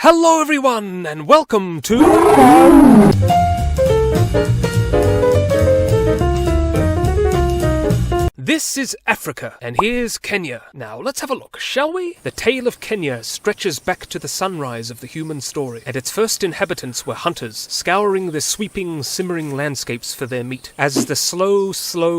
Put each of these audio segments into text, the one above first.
Hello everyone, and welcome to... This is Africa, and here's Kenya. Now, let's have a look, shall we? The tale of Kenya stretches back to the sunrise of the human story, and its first inhabitants were hunters, scouring the sweeping, simmering landscapes for their meat. As the slow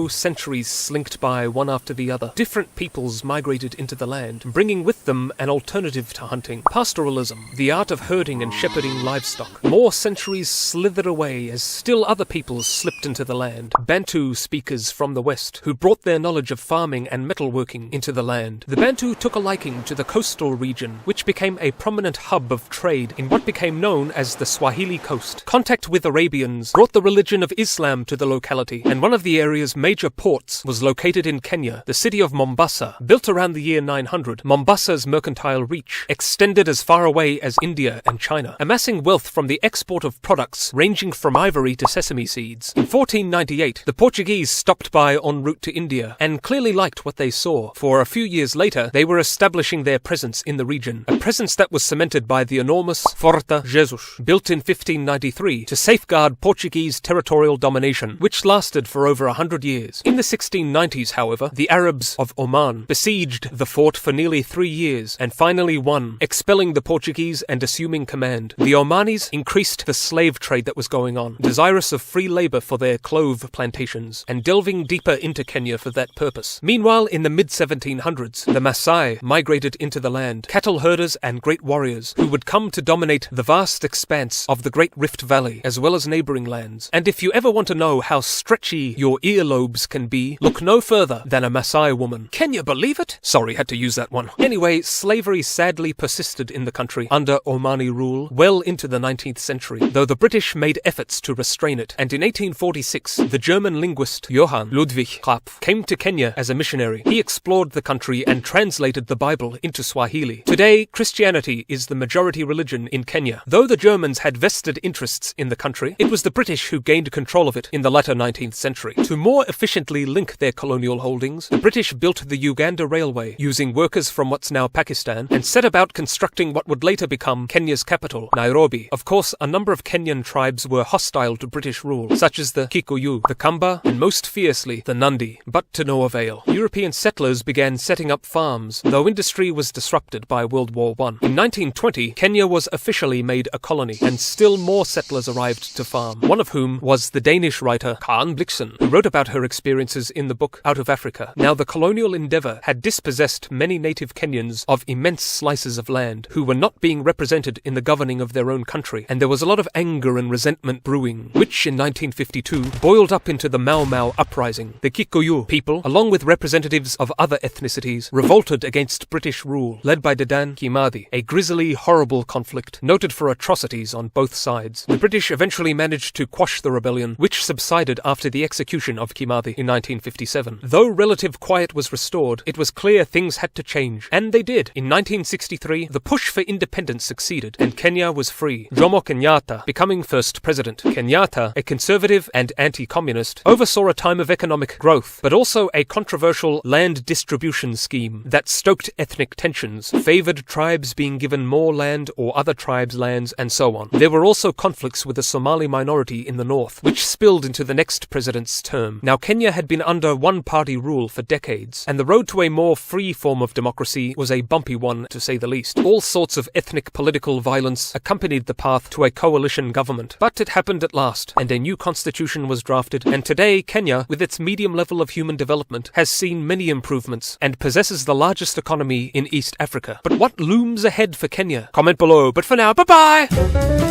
centuries slinked by one after the other, different peoples migrated into the land, bringing with them an alternative to hunting. Pastoralism, the art of herding and shepherding livestock. More centuries slithered away as still other peoples slipped into the land. Bantu speakers from the west, who brought their knowledge of farming and metalworking into the land. The Bantu took a liking to the coastal region, which became a prominent hub of trade in what became known as the Swahili coast. Contact with Arabians brought the religion of Islam to the locality, and one of the area's major ports was located in Kenya, the city of Mombasa. Built around the year 900, Mombasa's mercantile reach extended as far away as India and China, amassing wealth from the export of products ranging from ivory to sesame seeds. In 1498, the Portuguese stopped by en route to India and clearly liked what they saw, for a few years later they were establishing their presence in the region, a presence that was cemented by the enormous Forte Jesus, built in 1593 to safeguard Portuguese territorial domination, which lasted for over 100 years. In the 1690s, however, the Arabs of Oman besieged the fort for nearly 3 years and finally won, expelling the Portuguese and assuming command. The Omanis increased the slave trade that was going on, desirous of free labor for their clove plantations, and delving deeper into Kenya for that purpose. Meanwhile, in the mid-1700s, the Maasai migrated into the land, cattle herders and great warriors who would come to dominate the vast expanse of the Great Rift Valley, as well as neighboring lands. And if you ever want to know how stretchy your earlobes can be, look no further than a Maasai woman. Can you believe it? Sorry, had to use that one. Anyway, slavery sadly persisted in the country under Omani rule well into the 19th century, though the British made efforts to restrain it, and in 1846, the German linguist Johann Ludwig Rapp came to Kenya as a missionary. He explored the country and translated the Bible into Swahili. Today, Christianity is the majority religion in Kenya. Though the Germans had vested interests in the country, it was the British who gained control of it in the latter 19th century. To more efficiently link their colonial holdings, the British built the Uganda Railway, using workers from what's now Pakistan, and set about constructing what would later become Kenya's capital, Nairobi. Of course, a number of Kenyan tribes were hostile to British rule, such as the Kikuyu, the Kamba, and most fiercely, the Nandi, but to no avail. European settlers began setting up farms, though industry was disrupted by World War I. In 1920, Kenya was officially made a colony, and still more settlers arrived to farm, one of whom was the Danish writer Karen Blixen, who wrote about her experiences in the book Out of Africa. Now, the colonial endeavour had dispossessed many native Kenyans of immense slices of land, who were not being represented in the governing of their own country, and there was a lot of anger and resentment brewing, which in 1952 boiled up into the Mau Mau uprising. The Kikuyu people, along with representatives of other ethnicities, revolted against British rule, led by Dedan Kimathi, a grisly, horrible conflict, noted for atrocities on both sides. The British eventually managed to quash the rebellion, which subsided after the execution of Kimathi in 1957. Though relative quiet was restored, it was clear things had to change, and they did. In 1963, the push for independence succeeded, and Kenya was free, Jomo Kenyatta becoming first president. Kenyatta, a conservative and anti-communist, oversaw a time of economic growth, but also a controversial land distribution scheme that stoked ethnic tensions, favoured tribes being given more land or other tribes' lands, and so on. There were also conflicts with the Somali minority in the north, which spilled into the next president's term. Now, Kenya had been under one-party rule for decades, and the road to a more free form of democracy was a bumpy one, to say the least. All sorts of ethnic political violence accompanied the path to a coalition government, but it happened at last, and a new constitution was drafted, and today Kenya, with its medium level of human development, has seen many improvements and possesses the largest economy in East Africa. But what looms ahead for Kenya? Comment below, but for now, bye-bye!